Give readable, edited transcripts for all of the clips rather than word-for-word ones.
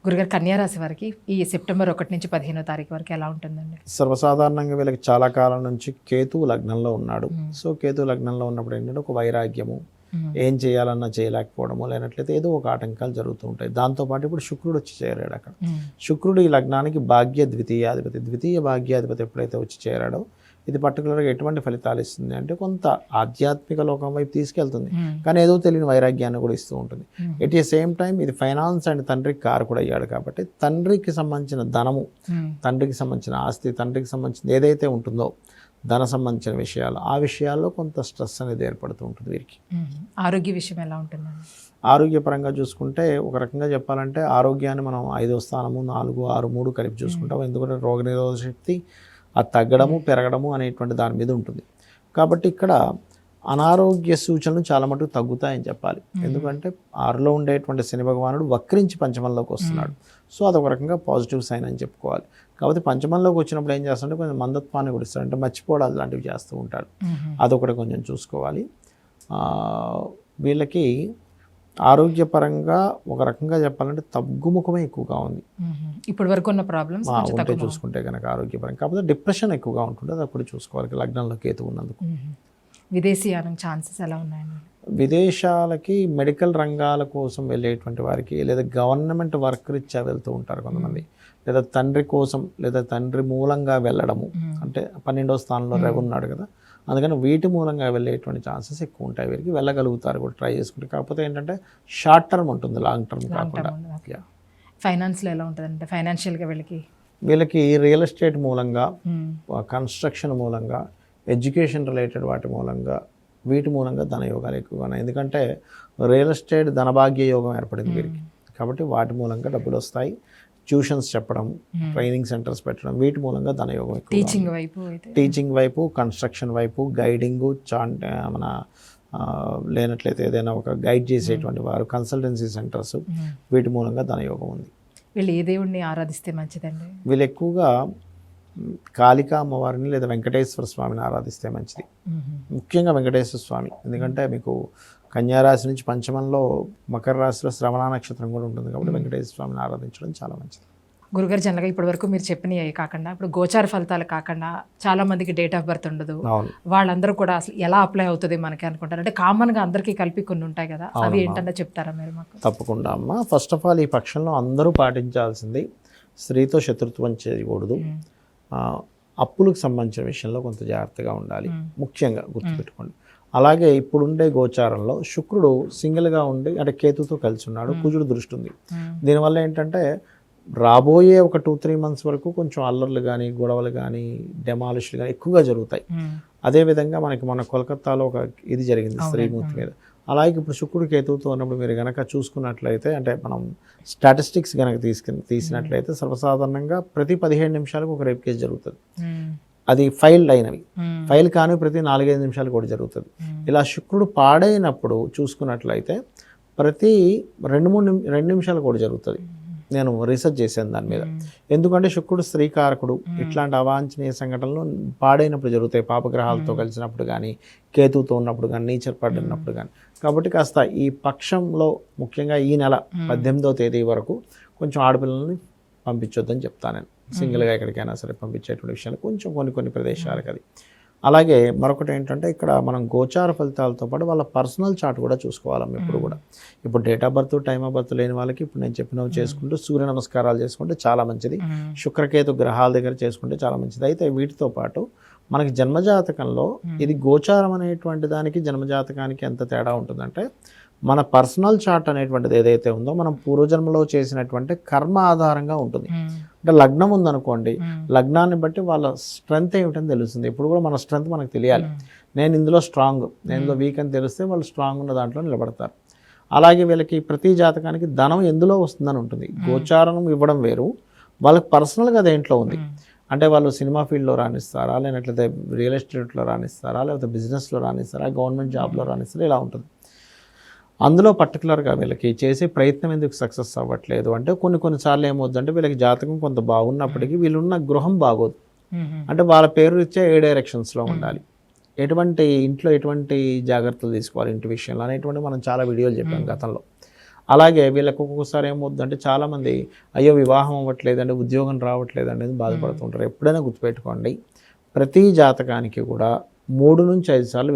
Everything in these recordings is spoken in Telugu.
గురుగారు కన్యా రాశి వారికి ఈ సెప్టెంబర్ 1 నుంచి 15వ తారీఖు వరకు ఎలా ఉంటుందండి? సర్వసాధారణంగా వీళ్ళకి చాలా కాలం నుంచి కేతువు లగ్నంలో ఉన్నాడు. సో కేతువు లగ్నంలో ఉన్నప్పుడు ఏంటంటే ఒక వైరాగ్యము, ఏం చేయాలన్నా చేయలేకపోవడము, లేనట్లయితే ఏదో ఒక ఆటంకాలు జరుగుతూ ఉంటాయి. దాంతోపాటు ఇప్పుడు శుక్రుడు వచ్చి చేరాడు అక్కడ. శుక్రుడు ఈ లగ్నానికి భాగ్య ద్వితీయాధిపతి. ద్వితీయ భాగ్యాధిపతి ఎప్పుడైతే వచ్చి చేరాడో ఇది పర్టికులర్గా ఎటువంటి ఫలితాలు ఇస్తుంది అంటే కొంత ఆధ్యాత్మిక లోకం వైపు తీసుకెళ్తుంది, కానీ ఏదో తెలియని వైరాగ్యాన్ని కూడా ఇస్తూ ఉంటుంది. ఎట్ ఏ సేమ్ టైం ఇది ఫైనాన్స్ అండ్ తండ్రికి కారకుడు అయ్యాడు కాబట్టి తండ్రికి సంబంధించిన ధనము, తండ్రికి సంబంధించిన ఆస్తి, తండ్రికి సంబంధించిన ఏదైతే ఉంటుందో ధన సంబంధించిన విషయాలు, ఆ విషయాల్లో కొంత స్ట్రెస్ అనేది ఏర్పడుతూ ఉంటుంది వీరికి. ఆరోగ్య విషయం ఎలా ఉంటుందండి? ఆరోగ్యపరంగా చూసుకుంటే ఒక రకంగా చెప్పాలంటే ఆరోగ్యాన్ని మనం 5వ స్థానము, 4, 6, 3 కలిపి చూసుకుంటాం. ఎందుకంటే రోగనిరోధక శక్తి అది తగ్గడము, పెరగడము అనేటువంటి దాని మీద ఉంటుంది. కాబట్టి ఇక్కడ అనారోగ్య సూచనలు చాలా మటుకు తగ్గుతాయని చెప్పాలి. ఎందుకంటే 6లో ఉండేటువంటి శని భగవానుడు వక్రించి పంచమంలోకి వస్తున్నాడు. సో అదొక రకంగా పాజిటివ్ సైన్ అని చెప్పుకోవాలి. కాబట్టి పంచమంలోకి వచ్చినప్పుడు ఏం చేస్తాడంటే కొంచెం మందత్వాన్ని కూడా ఇస్తాడు, అంటే మర్చిపోవడాలు లాంటివి చేస్తూ ఉంటాడు. అదొకటి కొంచెం చూసుకోవాలి. వీళ్ళకి ఆరోగ్యపరంగా ఒక రకంగా చెప్పాలంటే తగ్గుముఖమే ఎక్కువగా ఉంది ఇప్పటి వరకు ఉన్న ప్రాబ్లమ్స్ ఉంటే చూసుకుంటే కనుక ఆరోగ్యపరంగా. కాకపోతే డిప్రెషన్ ఎక్కువగా ఉంటుంది, అది అప్పుడు చూసుకోవాలి లగ్నంలో కేతు ఉన్నందుకు. విదేశీయానం ఛాన్సెస్ ఎలా ఉన్నాయండి? విదేశాలకి మెడికల్ రంగాల కోసం వెళ్ళేటువంటి వారికి, లేదా గవర్నమెంట్ వర్క్ రీత్యా వెళ్తూ ఉంటారు కొంతమంది, లేదా తండ్రి కోసం లేదా తండ్రి మూలంగా వెళ్ళడము, అంటే 12వ స్థానంలో రవి ఉన్నాడు కదా, అందుకని వీటి మూలంగా వెళ్ళేటువంటి ఛాన్సెస్ ఎక్కువ ఉంటాయి. వీరికి వెళ్ళగలుగుతారు కూడా ట్రై చేసుకుంటే. కాకపోతే ఏంటంటే షార్ట్ టర్మ్ ఉంటుంది, లాంగ్ టర్మ్ కాకుండా. ఫైనాన్స్లో ఎలా ఉంటుంది అంటే ఫైనాన్షియల్గా వీళ్ళకి రియల్ ఎస్టేట్ మూలంగా, కన్స్ట్రక్షన్ మూలంగా, ఎడ్యుకేషన్ రిలేటెడ్ వాటి మూలంగా, వీటి మూలంగా ధనయోగాలు ఎక్కువగా ఉన్నాయి. ఎందుకంటే రియల్ ఎస్టేట్ ధనభాగ్య యోగం ఏర్పడింది వీరికి, కాబట్టి వాటి మూలంగా డబ్బులు వస్తాయి. ట్యూషన్స్ చెప్పడం, ట్రైనింగ్ సెంటర్స్ పెట్టడం, వీటి మూలంగా ధనయోగం ఎక్కువ. టీచింగ్ వైపు, కన్స్ట్రక్షన్ వైపు, గైడింగు, మన లేనట్లయితే ఏదైనా ఒక గైడ్ చేసేటువంటి వారు, కన్సల్టెన్సీ సెంటర్స్, వీటి మూలంగా ధనయోగం ఉంది. వీళ్ళు ఏ దేవుడిని ఆరాధిస్తే మంచిదండి? వీళ్ళు ఎక్కువగా కాళికా అమ్మవారిని లేదా వెంకటేశ్వర స్వామిని ఆరాధిస్తే మంచిది. ముఖ్యంగా వెంకటేశ్వర స్వామి, ఎందుకంటే మీకు కన్యారాశి నుంచి పంచమంలో మకర రాశిలో శ్రవణ నక్షత్రం కూడా ఉంటుంది కాబట్టి వెంకటేశ్వర స్వామిని ఆరాధించడం చాలా మంచిది. గురుగారు, జనరల్గా ఇప్పటి వరకు మీరు చెప్పినవి కాకుండా ఇప్పుడు గోచార ఫలితాలు కాకుండా చాలా మందికి డేట్ ఆఫ్ బర్త్ ఉండదు, వాళ్ళందరూ కూడా అసలు ఎలా అప్లై అవుతుంది మనకి అనుకుంటారు. అంటే కామన్గా అందరికీ కలిపి కొన్ని ఉంటాయి కదా, అవి ఏంటంటే చెప్తారా మీరు మాకు? తప్పకుండా అమ్మ. ఫస్ట్ ఆఫ్ ఆల్ ఈ పక్షంలో అందరూ పాటించాల్సింది స్త్రీతో శత్రుత్వం చేయకూడదు, అప్పులకు సంబంధించిన విషయంలో కొంత జాగ్రత్తగా ఉండాలి, ముఖ్యంగా గుర్తుపెట్టుకోండి. అలాగే ఇప్పుడుండే గోచారంలో శుక్రుడు సింగిల్గా ఉండి అంటే కేతుతో కలిసి ఉన్నాడు, కుజుడు దృష్టి ఉంది. దీనివల్ల ఏంటంటే రాబోయే ఒక 2-3 మంత్స్ వరకు కొంచెం అల్లర్లు కానీ, గొడవలు కానీ, డెమాలిష్లు కానీ ఎక్కువగా జరుగుతాయి. అదేవిధంగా మనకి మన కోల్కతాలో ఒక ఇది జరిగింది స్త్రీమూర్తి మీద. అలాగే ఇప్పుడు శుక్రుడు కేతువుతో ఉన్నప్పుడు మీరు కనుక చూసుకున్నట్లయితే, అంటే మనం స్టాటిస్టిక్స్ కనుక తీసినట్లయితే సర్వసాధారణంగా ప్రతి 15 నిమిషాలకు ఒక రేప్ కేసు జరుగుతుంది. అది ఫైల్ అయినవి, ఫైల్ కాని ప్రతి 4-5 నిమిషాలు కూడా జరుగుతుంది. ఇలా శుక్రుడు పాడైనప్పుడు చూసుకున్నట్లయితే ప్రతి 2 నిమిషాలు కూడా జరుగుతుంది. నేను రీసెర్చ్ చేశాను దాని మీద. ఎందుకంటే శుక్రుడు స్త్రీకారకుడు, ఇట్లాంటి అవాంఛనీయ సంఘటనలు పాడైనప్పుడు జరుగుతాయి, పాపగ్రహాలతో కలిసినప్పుడు కానీ, కేతువుతో ఉన్నప్పుడు కానీ, నీచర్ పడినప్పుడు కానీ. కాబట్టి కాస్త ఈ పక్షంలో ముఖ్యంగా ఈ నెల 18వ తేదీ వరకు కొంచెం ఆడపిల్లల్ని పంపించొద్దని చెప్తాను నేను. సింగిల్గా ఎక్కడికైనా సరే పంపించేటువంటి విషయాలు కొంచెం కొన్ని ప్రదేశాలకు అది. అలాగే మరొకటి ఏంటంటే ఇక్కడ మనం గోచార ఫలితాలతో పాటు వాళ్ళ పర్సనల్ చార్ట్ కూడా చూసుకోవాలి ఎప్పుడు కూడా. ఇప్పుడు date of birth, time of birth లేని వాళ్ళకి ఇప్పుడు నేను చెప్పినవి చేసుకుంటూ సూర్య నమస్కారాలు చేసుకుంటే చాలా మంచిది, శుక్రకేతు గ్రహాల దగ్గర చేసుకుంటే చాలా మంచిది. అయితే వీటితో పాటు మనకి జన్మజాతకంలో ఇది గోచారం అనేటువంటి దానికి జన్మజాతకానికి ఎంత తేడా ఉంటుందంటే, మన పర్సనల్ చార్ట్ అనేటువంటిది ఏదైతే ఉందో మనం పూర్వజన్మలో చేసినటువంటి కర్మ ఆధారంగా ఉంటుంది. అంటే లగ్నం ఉందనుకోండి, లగ్నాన్ని బట్టి వాళ్ళ స్ట్రెంగ్త్ ఏమిటని తెలుస్తుంది. ఇప్పుడు కూడా మన స్ట్రెంగ్త్ మనకు తెలియాలి. నేను ఇందులో స్ట్రాంగ్, నేను ఇందులో వీక్ అని తెలిస్తే వాళ్ళు స్ట్రాంగ్ ఉన్న దాంట్లో నిలబడతారు. అలాగే వీళ్ళకి ప్రతి జాతకానికి ధనం ఎందులో వస్తుందని ఉంటుంది. గోచారం ఇవ్వడం వేరు, వాళ్ళకి పర్సనల్గా దేంట్లో ఉంది అంటే వాళ్ళు సినిమా ఫీల్డ్లో రాణిస్తారా, లేనట్లయితే రియల్ ఎస్టేట్లో రాణిస్తారా, లేకపోతే బిజినెస్లో రాణిస్తారా, గవర్నమెంట్ జాబ్లో రాణిస్తారా, ఇలా ఉంటుంది. అందులో పర్టికులర్గా వీళ్ళకి చేసే ప్రయత్నం ఎందుకు సక్సెస్ అవ్వట్లేదు అంటే కొన్నిసార్లు ఏమవుతుందంటే వీళ్ళకి జాతకం కొంత బాగున్నప్పటికీ వీళ్ళున్న గృహం బాగోదు. అంటే వాళ్ళ పేరు ఇచ్చే ఏ డైరెక్షన్స్లో ఉండాలి, ఇంట్లో ఎటువంటి జాగ్రత్తలు తీసుకోవాలి ఇంటి విషయంలో అనేటువంటి మనం చాలా వీడియోలు చెప్పాం గతంలో. అలాగే వీళ్ళకి ఒక్కొక్కసారి ఏమవుతుందంటే చాలామంది అయ్యో వివాహం అవ్వట్లేదండి, ఉద్యోగం రావట్లేదండి అని బాధపడుతుంటారు. ఎప్పుడైనా గుర్తుపెట్టుకోండి, ప్రతి జాతకానికి కూడా 3 నుంచి 5 సార్లు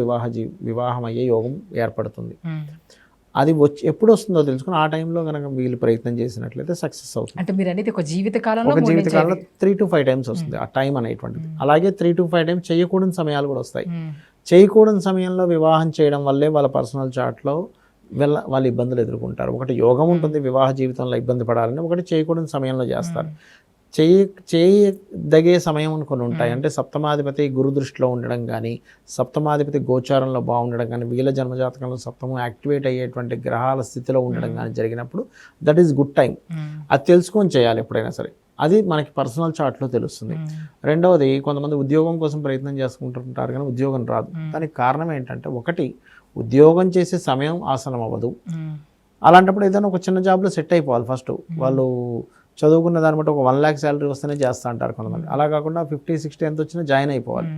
వివాహం అయ్యే యోగం ఏర్పడుతుంది. అది ఎప్పుడు వస్తుందో తెలుసుకుని ఆ టైంలో కనుక వీళ్ళు ప్రయత్నం చేసినట్లయితే సక్సెస్ అవుతుంది. అంటే మీరు అనేది ఒక జీవితకాలంలో 3 to 5 టైమ్స్ వస్తుంది ఆ టైం అనేటువంటిది. అలాగే 3 to 5 టైమ్స్ చేయకూడని సమయాలు కూడా వస్తాయి. చేయకూడని సమయంలో వివాహం చేయడం వల్లే వాళ్ళ పర్సనల్ చార్ట్లో వాళ్ళు ఇబ్బందులు ఎదుర్కొంటారు. ఒకటి యోగం ఉంటుంది వివాహ జీవితంలో ఇబ్బంది పడాలని, ఒకటి చేయకూడని సమయంలో చేస్తారు. చేయదగే సమయం కొన్ని ఉంటాయి. అంటే సప్తమాధిపతి గురు దృష్టిలో ఉండడం కానీ, సప్తమాధిపతి గోచారంలో బాగుండడం కానీ, వీళ్ళ జన్మజాతకంలో సప్తమం యాక్టివేట్ అయ్యేటువంటి గ్రహాల స్థితిలో ఉండడం కానీ జరిగినప్పుడు దట్ ఈస్ గుడ్ టైం. అది తెలుసుకొని చేయాలి ఎప్పుడైనా సరే. అది మనకి పర్సనల్ చార్ట్లో తెలుస్తుంది. రెండవది, కొంతమంది ఉద్యోగం కోసం ప్రయత్నం చేసుకుంటుంటారు కానీ ఉద్యోగం రాదు. దానికి కారణం ఏంటంటే, ఒకటి ఉద్యోగం చేసే సమయం ఆసనం అవ్వదు. అలాంటప్పుడు ఏదైనా ఒక చిన్న జాబ్లో సెట్ అయిపోవాలి ఫస్ట్. వాళ్ళు చదువుకున్న దాన్ని బట్టి ఒక 1 lakh శాలరీ వస్తేనే చేస్తూ అంటారు కొంతమంది. అలా కాకుండా 50-60 ఎంత వచ్చినా జాయిన్ అయిపోవాలి.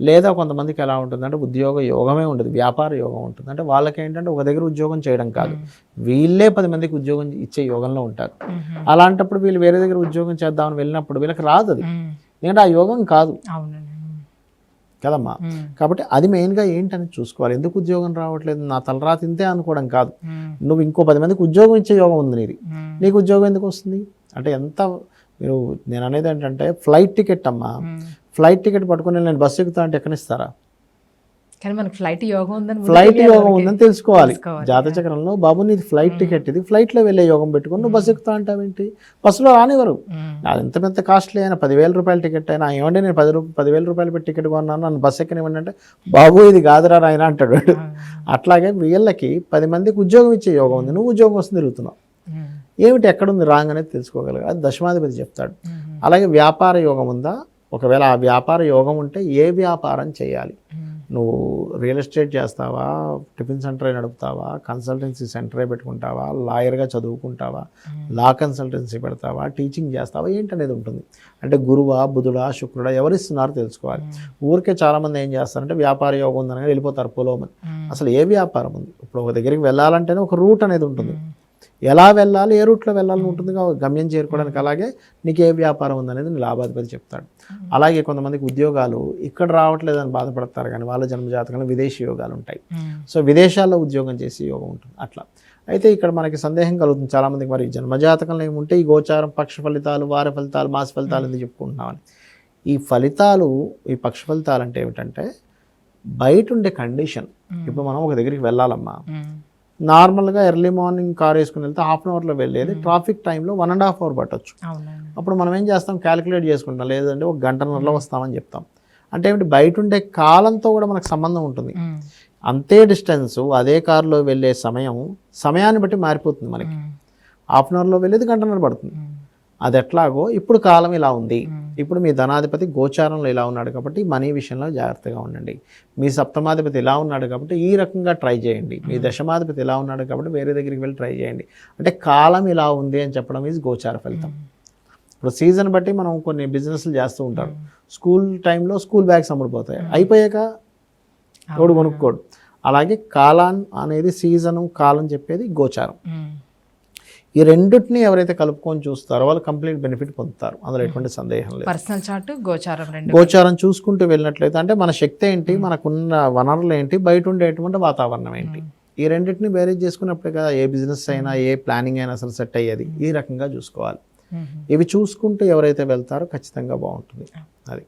లేదా కొంతమందికి ఎలా ఉంటుందంటే ఉద్యోగ యోగమే ఉండదు, వ్యాపార యోగం ఉంటుంది. అంటే వాళ్ళకి ఏంటంటే ఒక దగ్గర ఉద్యోగం చేయడం కాదు, వీళ్ళే 10 మందికి ఉద్యోగం ఇచ్చే యోగంలో ఉంటారు. అలాంటప్పుడు వీళ్ళు వేరే దగ్గర ఉద్యోగం చేద్దామని వెళ్ళినప్పుడు వీళ్ళకి రాదు అది, ఎందుకంటే ఆ యోగం కాదు కదమ్మా. కాబట్టి అది మెయిన్గా ఏంటని చూసుకోవాలి. ఎందుకు ఉద్యోగం రావట్లేదు, నా తలరాత ఇంతే అనుకోవడం కాదు. నువ్వు ఇంకో 10 మందికి ఉద్యోగం ఇచ్చే యోగం ఉంది నీది, నీకు ఉద్యోగం ఎందుకు వస్తుంది అంటే ఎంత నేను అనేది ఏంటంటే ఫ్లైట్ టికెట్ అమ్మా, ఫ్లైట్ టికెట్ పట్టుకుని నేను బస్సు ఎక్కుతా అంటే ఎక్కనిస్తారా? కానీ మనకి ఫ్లైట్ యోగం ఉందని తెలుసుకోవాలి. జాతచక్రంలో బాబు నీది ఫ్లైట్ టికెట్, ఇది ఫ్లైట్లో వెళ్ళే యోగం పెట్టుకుని నువ్వు బస్సు ఎక్కుతా అంటావేంటి? బస్సులో రానివ్వరు. అది ఎంత పెద్ద కాస్ట్లీ అయినా 10,000 రూపాయల టికెట్ అయినా, ఏమంటే నేను 10,000 రూపాయలు పెట్టి టికెట్ కొన్నాను, నన్ను బస్సు ఎక్కనివ్వండి అంటే బాబు ఇది కాదురా ఆయన అంటాడు. అట్లాగే వీళ్ళకి 10 మందికి ఉద్యోగం ఇచ్చే యోగం ఉంది, నువ్వు ఉద్యోగం వస్తుంది తిరుగుతున్నావు. ఏమిటి ఎక్కడుంది రాంగ్ అనేది తెలుసుకోగలగాలి, అది దశమాధిపతి చెప్తాడు. అలాగే వ్యాపార యోగం ఉందా, ఒకవేళ ఆ వ్యాపార యోగం ఉంటే ఏ వ్యాపారం చేయాలి? నువ్వు రియల్ ఎస్టేట్ చేస్తావా, టిఫిన్ సెంటరే నడుపుతావా, కన్సల్టెన్సీ సెంటరే పెట్టుకుంటావా, లాయర్గా చదువుకుంటావా, లా కన్సల్టెన్సీ పెడతావా, టీచింగ్ చేస్తావా, ఏంటనేది ఉంటుంది. అంటే గురువా, బుధుడా, శుక్రుడా ఎవరిస్తున్నారో తెలుసుకోవాలి. ఊరికే చాలామంది ఏం చేస్తారంటే వ్యాపార యోగం ఉందని వెళ్ళిపోతారు పొలోమని. అసలు ఏ వ్యాపారం ఉంది? ఇప్పుడు ఒక దగ్గరికి వెళ్ళాలంటేనే ఒక రూట్ అనేది ఉంటుంది, ఎలా వెళ్ళాలి, ఏ రూట్లో వెళ్ళాలని ఉంటుంది గమ్యం చేరుకోవడానికి. అలాగే నీకు ఏ వ్యాపారం ఉందనేది నీ లాభాధిపతి చెప్తాడు. అలాగే కొంతమందికి ఉద్యోగాలు ఇక్కడ రావట్లేదని బాధపడతారు కానీ వాళ్ళ జన్మజాతకంలో విదేశీ యోగాలు ఉంటాయి. సో విదేశాల్లో ఉద్యోగం చేసే యోగం ఉంటుంది అట్లా. అయితే ఇక్కడ మనకి సందేహం కలుగుతుంది చాలామందికి, మరి జన్మజాతకంలో ఏముంటే ఈ గోచారం, పక్ష ఫలితాలు, వార ఫలితాలు, మాస ఫలితాలు ఎందుకు చెప్పుకుంటున్నామని. ఈ ఫలితాలు, ఈ పక్ష ఫలితాలు అంటే ఏమిటంటే బయట ఉండే కండిషన్. ఇప్పుడు మనం ఒక దగ్గరికి వెళ్ళాలమ్మా, నార్మల్గా ఎర్లీ మార్నింగ్ కార్ వేసుకుని వెళ్తే 1/2 అవర్లో వెళ్ళేది ట్రాఫిక్ టైంలో 1.5 hour పట్టొచ్చు. అప్పుడు మనం ఏం చేస్తాం, క్యాలిక్యులేట్ చేసుకుంటాం, లేదంటే 1 గంటన్నరలో వస్తామని చెప్తాం. అంటే ఏమిటి, బయట ఉండే కాలంతో కూడా మనకు సంబంధం ఉంటుంది. అంతే డిస్టెన్స్ అదే కారులో వెళ్ళే సమయాన్ని బట్టి మారిపోతుంది. మనకి 1/2 అవర్లో వెళ్ళేది గంటన్నర పడుతుంది. అది ఎట్లాగో ఇప్పుడు కాలం ఇలా ఉంది, ఇప్పుడు మీ ధనాధిపతి గోచారంలో ఇలా ఉన్నాడు కాబట్టి మనీ విషయంలో జాగ్రత్తగా ఉండండి. మీ సప్తమాధిపతి ఇలా ఉన్నాడు కాబట్టి ఈ రకంగా ట్రై చేయండి. మీ దశమాధిపతి ఇలా ఉన్నాడు కాబట్టి వేరే దగ్గరికి వెళ్ళి ట్రై చేయండి. అంటే కాలం ఇలా ఉంది అని చెప్పడం ఈజ్ గోచార ఫలితం. ఇప్పుడు సీజన్ బట్టి మనం కొన్ని బిజినెస్లు చేస్తూ ఉంటారు. స్కూల్ టైంలో స్కూల్ బ్యాగ్స్ అమ్ముడుపోతాయి, అయిపోయాక ఎవడు కొనుక్కోడు. అలాగే కాలం అనేది సీజను, కాలం చెప్పేది గోచారం. ఈ రెండింటిని ఎవరైతే కలుపుకొని చూస్తారో వాళ్ళు కంప్లీట్ బెనిఫిట్ పొందుతారు, అందులో ఎటువంటి సందేహం లేదు. పర్సనల్ చార్ట్, గోచారం చూసుకుంటూ వెళ్ళినట్లయితే అంటే మన శక్తి ఏంటి, మనకున్న వనరులు ఏంటి, బయట ఉండేటువంటి వాతావరణం ఏంటి, ఈ రెండింటిని బేరేజ్ చేసుకున్నప్పుడే కదా ఏ బిజినెస్ అయినా, ఏ ప్లానింగ్ అయినా అసలు సెట్ అయ్యేది. ఈ రకంగా చూసుకోవాలి. ఇవి చూసుకుంటూ ఎవరైతే వెళ్తారో ఖచ్చితంగా బాగుంటుంది. అది